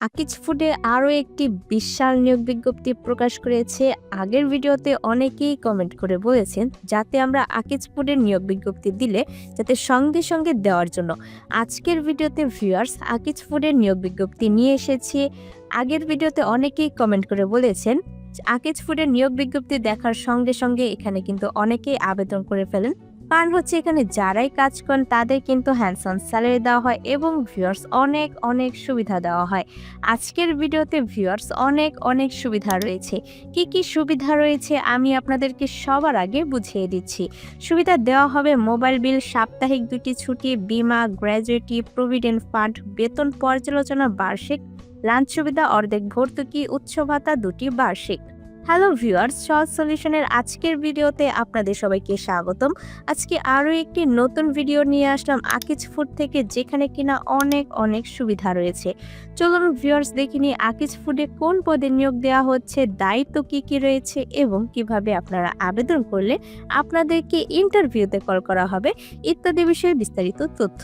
আকিজ ফুডে আরও একটি বিশাল নিয়োগ বিজ্ঞপ্তি প্রকাশ করেছে। আগের ভিডিওতে অনেকেই কমেন্ট করে বলেছেন যাতে আমরা আকিজ ফুডের নিয়োগ বিজ্ঞপ্তি দিলে যাতে সঙ্গে সঙ্গে দেওয়ার জন্য। আজকের ভিডিওতে ভিউয়ার্স আকিজ ফুডের নিয়োগ বিজ্ঞপ্তি নিয়ে এসেছি। আগের ভিডিওতে অনেকেই কমেন্ট করে বলেছেন আকিজ ফুডের নিয়োগ বিজ্ঞপ্তি দেখার সঙ্গে সঙ্গে এখানে কিন্তু অনেকেই আবেদন করে ফেলেন। কারণ হচ্ছে এখানে যারাই কাজ করেন তাদের কিন্তু হ্যান্ডসাম স্যালারি দেওয়া হয় এবং ভিউয়ার্স অনেক অনেক সুবিধা দেওয়া হয়। আজকের ভিডিওতে ভিউয়ার্স অনেক অনেক সুবিধা রয়েছে। কি কি সুবিধা রয়েছে আমি আপনাদেরকে সবার আগে বুঝিয়ে দিচ্ছি। সুবিধা দেওয়া হবে মোবাইল বিল, সাপ্তাহিক 2টি ছুটি, বীমা, গ্র্যাজুইটি, প্রভিডেন্ট ফান্ড, বেতন পর্যালোচনা বার্ষিক, লাঞ্চ সুবিধা, অর্ধেক ভর্তুকি, উচ্চ ভাতা 2টি বার্ষিক। হ্যালো ভিউয়ার্স, সহজ সলিউশনের আজকের ভিডিওতে আপনাদের সবাইকে স্বাগতম। আজকে আরও একটি নতুন ভিডিও নিয়ে আসলাম আকিজ ফুড থেকে, যেখানে কিনা অনেক অনেক সুবিধা রয়েছে। চলুন ভিউয়ার্স দেখে নিই আকিজ ফুডে কোন পদে নিয়োগ দেওয়া হচ্ছে, দায়িত্ব কি কি রয়েছে এবং কিভাবে আপনারা আবেদন করলে আপনাদেরকে ইন্টারভিউতে কল করা হবে ইত্যাদি বিষয়ে বিস্তারিত তথ্য।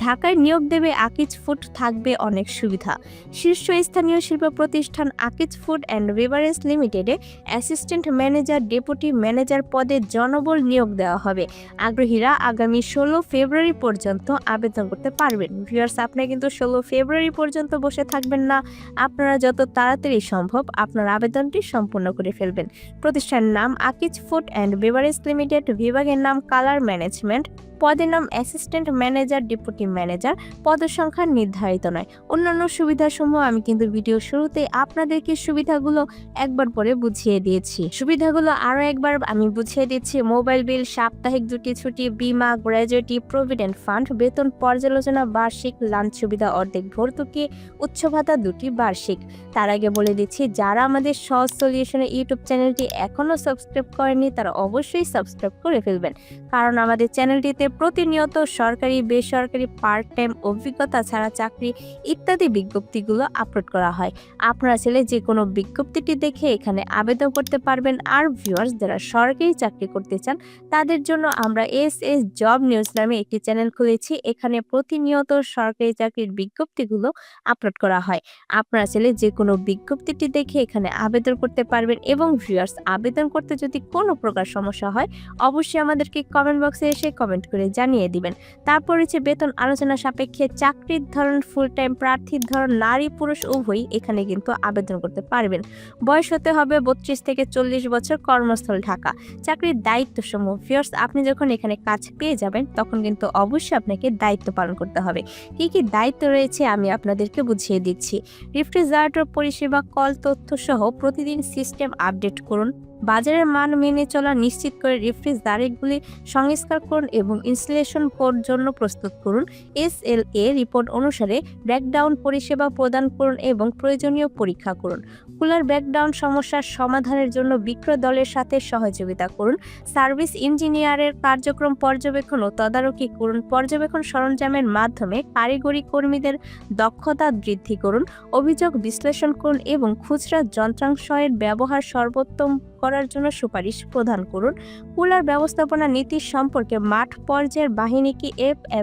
ঢাকায় নিয়োগ দেবে আকিজ ফুড, থাকবে অনেক সুবিধা। শীর্ষস্থানীয় শিল্প প্রতিষ্ঠান আকিজ ফুড অ্যান্ড বেভারেজ লিমিটেডে অ্যাসিস্ট্যান্ট ম্যানেজার, ডেপুটি ম্যানেজার পদে জনবল নিয়োগ দেওয়া হবে। আগ্রহীরা আগামী 16 ফেব্রুয়ারি পর্যন্ত আবেদন করতে পারবেন। ভিউয়ার্স, আপনারা কিন্তু 16 ফেব্রুয়ারি পর্যন্ত বসে থাকবেন না, আপনারা যত তাড়াতাড়ি সম্ভব আপনার আবেদনটি সম্পূর্ণ করে ফেলবেন। প্রতিষ্ঠানের নাম Akij food and beverage limited, বিভাগের নাম কালার ম্যানেজমেন্ট, পদের নাম অ্যাসিস্ট্যান্ট ম্যানেজার, ডেপুটি ম্যানেজার, পদের সংখ্যা নির্ধারিত নয়। অন্যান্য সুবিধাসমূহ আমি কিন্তু ভিডিও শুরুতে আপনাদেরকে সুবিধাগুলো একবার পরে বুঝিয়ে দিয়েছি। সুবিধাগুলো আরও একবার আমি বুঝিয়ে দিচ্ছি। মোবাইল বিল, সাপ্তাহিক 2টি ছুটি, বীমা, গ্র্যাজুইটি, প্রভিডেন্ট ফান্ড, বেতন পর্যালোচনা বার্ষিক, লাঞ্চ সুবিধা, অর্ধেক ভর্তুকি, উচ্চ ভাতা 2টি বার্ষিক। তার আগে বলে দিচ্ছি, যারা আমাদের সহজ সলিউশনের ইউটিউব চ্যানেলটি এখনও সাবস্ক্রাইব করেনি তারা অবশ্যই সাবস্ক্রাইব করে ফেলবেন, কারণ আমাদের চ্যানেলটিতে প্রতিনিয়ত সরকারি, বেসরকারি, পার্ট টাইম, অভিজ্ঞতা ছাড়া চাকরি ইত্যাদি বিজ্ঞপ্তিগুলো আপলোড করা হয়। আপনারা চাইলে যে কোনো বিজ্ঞপ্তিটি দেখে এখানে আবেদন করতে পারবেন। আর ভিউয়ার্স, যারা সরকারি চাকরি করতে চান তাদের জন্য আমরা এস জব নিউজ নামে একটি চ্যানেল খুলেছি। এখানে প্রতিনিয়ত সরকারি চাকরির বিজ্ঞপ্তিগুলো আপলোড করা হয়। আপনারা চাইলে যে কোনো বিজ্ঞপ্তিটি দেখে এখানে আবেদন করতে পারবেন। এবং ভিউয়ার্স, আবেদন করতে যদি কোনো প্রকার সমস্যা হয় অবশ্যই আমাদেরকে কমেন্ট বক্সে এসে কমেন্ট করে জানিয়ে দিবেন। তারপর হচ্ছে বেতন আলোচনা সাপেক্ষে, চাকরির ধরন ফুল টাইম, প্রার্থীর ধরন নারী পুরুষ উভয়ই এখানে কিন্তু আবেদন করতে পারবেন। বয়স হতে হবে 32 থেকে 40 বছর, কর্মস্থল ঢাকা। চাকরির দায়িত্ব সমূহ, ভিউয়ার্স আপনি যখন এখানে কাজ পেয়ে যাবেন তখন কিন্তু অবশ্যই আপনাকে দায়িত্ব পালন করতে হবে। কি কি দায়িত্ব রয়েছে আমি আপনাদেরকে বুঝিয়ে দিচ্ছি। রেফ্রিজারেটর পরিষেবা, কল তথ্য সহ প্রতিদিন সিস্টেম আপডেট করুন। বাজারের মান মেনে চলা নিশ্চিত করে রেফ্রিজারেটরগুলি সংস্কার করুন এবং ইনস্টলেশন জন্য প্রস্তুত করুন। SLA রিপোর্ট অনুসারে ব্রেকডাউন পরিষেবা প্রদান করুন এবং প্রয়োজনীয় পরীক্ষা করুন। কুলার ব্রেকডাউন সমস্যার সমাধানের জন্য বিক্রয় দলের সাথে সহযোগিতা করুন। সার্ভিস ইঞ্জিনিয়ারের কার্যক্রম পর্যবেক্ষণ ও তদারকি করুন। পর্যবেক্ষণ সরঞ্জামের মাধ্যমে কারিগরি কর্মীদের দক্ষতা বৃদ্ধি করুন। অভিযোগ বিশ্লেষণ করুন এবং খুচরা যন্ত্রাংশের ব্যবহার সর্বোত্তম করার জন্য সুপারিশ প্রদান করুন। কুলার ব্যবস্থাপনা নীতি সম্পর্কে মাঠ পর্যায়ের বাহিনীকে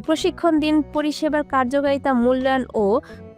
প্রশিক্ষণ দিন। পরিষেবার কার্যকারিতা মূল্যায়ন ও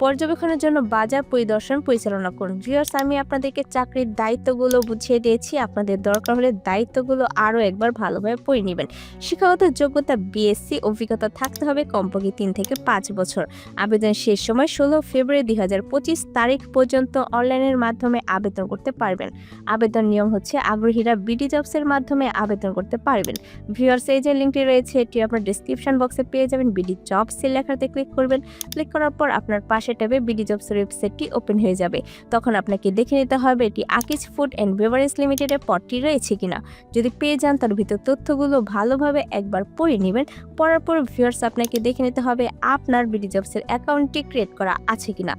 পর্যবেক্ষণের জন্য বাজার পরিদর্শন পরিচালনা করুন। ভিউয়ার্স, আমি আপনাদেরকে চাকরির দায়িত্বগুলো বুঝিয়ে দিয়েছি। আপনাদের দরকার হলে দায়িত্বগুলো আরও একবার ভালোভাবে পড়ে নেবেন। শিক্ষাগত যোগ্যতা BSc, অভিজ্ঞতা থাকতে হবে কমপক্ষে 3 থেকে 5 বছর। আবেদন শেষ সময় 16 ফেব্রুয়ারি 2025 তারিখ পর্যন্ত অনলাইনের মাধ্যমে আবেদন করতে পারবেন। আবেদন নিয়ম হচ্ছে, আগ্রহীরা বিডি জবসের মাধ্যমে আবেদন করতে পারবেন। ভিউয়ার্স, এই যে লিঙ্কটি রয়েছে এটি আপনার ডেসক্রিপশন বক্সে পেয়ে যাবেন। বিডি জবস লেখাতে ক্লিক করবেন। ক্লিক করার পর আপনার পাশে ট্যাবে বিডি জবসের ওয়েবসাইটটি ওপেন হয়ে যাবে। তখন আপনাকে দেখে নিতে হবে এটি আকিজ ফুড অ্যান্ড বেভারেজ লিমিটেডের পদটি রয়েছে কিনা। যদি পেয়ে যান তার ভিতর তথ্যগুলো ভালোভাবে একবার পড়ে নেবেন। পড়ার পর ভিউয়ার্স আপনাকে দেখে নিতে হবে আপনার বিডি জবসের অ্যাকাউন্টটি ক্রিয়েট করা আছে কিনা।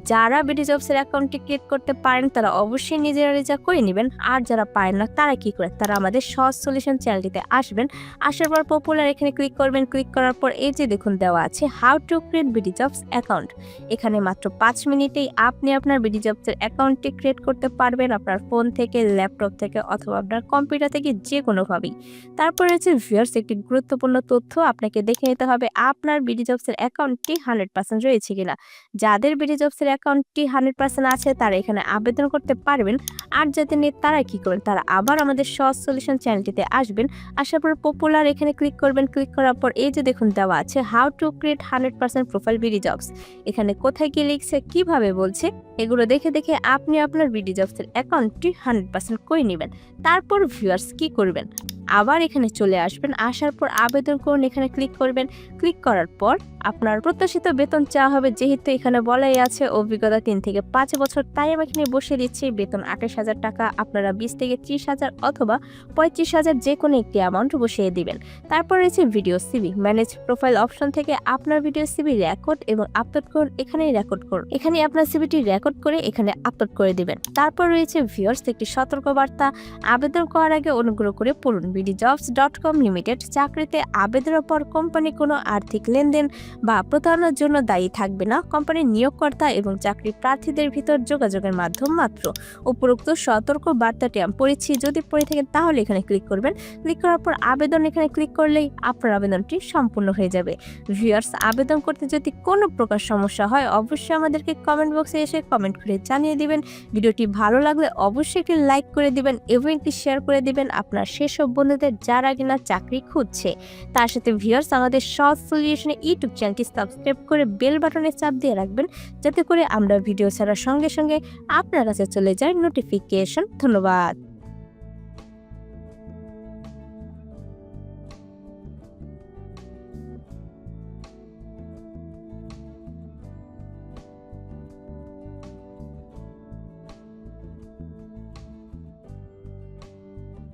যারা বিডি জবসের অ্যাকাউন্টটি ক্রিয়েট করতে পারেন তারা অবশ্যই নিজেরা রেজা করে নেবেন। আর যারা পারেন না তারা কি করে, তারা আমাদের সহজ সলিউশন চ্যানেলটিতে আসবেন। আসার পর পপুলার এখানে ক্লিক করবেন। ক্লিক করার পর এই যে দেখুন দেওয়া আছে how to create BD jobs account. এখানে মাত্র 5 মিনিটেই আপনি আপনার বিডি জবসের অ্যাকাউন্টটি ক্রিয়েট করতে পারবেন, আপনার ফোন থেকে, ল্যাপটপ থেকে অথবা আপনার কম্পিউটার থেকে, যে কোনোভাবেই। তারপরে হচ্ছে ভিউয়ার্স একটি গুরুত্বপূর্ণ তথ্য, আপনাকে দেখে নিতে হবে আপনার বিডি জবসের অ্যাকাউন্টটি 100% রয়েছে কিনা। যাদের বিডি জবসের জবসের অ্যাকাউন্টটি 100% আছে তারা এখানে আবেদন করতে পারবেন। আর যাদের নেই তারা কি করবেন, তারা আবার আমাদের সহজ সলিউশন চ্যানেলটিতে আসবেন। আসার পর পপুলার এখানে ক্লিক করবেন। ক্লিক করার পর এই যে দেখুন দেওয়া আছে how to create 100% profile BD jobs. এখানে কোথায় কি লিখছে, কিভাবে বলছে, এগুলো দেখে দেখে আপনি আপনার বিডি জবসের অ্যাকাউন্টটি 100% করে নেবেন। তারপর ভিউয়ার্স কি করবেন, আবার এখানে চলে আসবেন। আসার পর আবেদন করুন, এখানে ক্লিক করবেন। ক্লিক করার পর আপনার প্রত্যাশিত বেতন চাওয়া হবে। যেহেতু এখানে বলাই আছে অভিজ্ঞতা 3 থেকে 5 বছর, তাই আমি এখানে বসিয়ে দিচ্ছি বেতন 28,000 টাকা। আপনারা 20 থেকে 30,000 অথবা 35,000 যে কোনো একটি অ্যামাউন্ট বসিয়ে দিবেন। তারপর রয়েছে video CV. Manage profile option থেকে আপনার ভিডিও সিভি রেকর্ড এবং আপলোড করুন। এখানেই রেকর্ড করুন, এখানে আপনার সিভিটি রেকর্ড করে এখানে আপলোড করে দিবেন। তারপর রয়েছে ভিউয়ার্স একটি সতর্কবার্তা, আবেদন করার আগে অনুগ্রহ করে পড়ুন। bdjobs.com লিমিটেড চাকরিতে আবেদনের পর কোম্পানি কোনো আর্থিক লেনদেন বা প্রতারণার জন্য দায়ী থাকবে না। কোম্পানির নিয়োগকর্তা এবং চাকরি প্রার্থীদের ভিতর যোগাযোগের মাধ্যম মাত্র। উপরোক্ত সতর্ক বার্তাটি আমি পড়েছি, যদি পড়ে থাকেন তাহলে এখানে ক্লিক করবেন। ক্লিক করার পর আবেদন এখানে ক্লিক করলেই আপনার আবেদনটি সম্পূর্ণ হয়ে যাবে। ভিউয়ার্স, আবেদন করতে যদি কোনো প্রকার সমস্যা হয় অবশ্যই আমাদেরকে কমেন্ট বক্সে এসে কমেন্ট করে জানিয়ে দিবেন। ভিডিওটি ভালো লাগলে অবশ্যই একটি লাইক করে দিবেন এবং একটি শেয়ার করে দিবেন আপনার সেসব বন্ধুদের যারা কিনা চাকরি খুঁজছে। তার সাথে ভিউয়ার্স আমাদের সহজ সলিউশনে ইউটিউব চ্যানেলটি সাবস্ক্রাইব করে বেল বাটনে চাপ দিয়ে রাখবেন, যাতে করে আমরা ভিডিও ছাড়ার সঙ্গে সঙ্গে আপনার কাছে চলে যায় নোটিফিকেশন। ধন্যবাদ।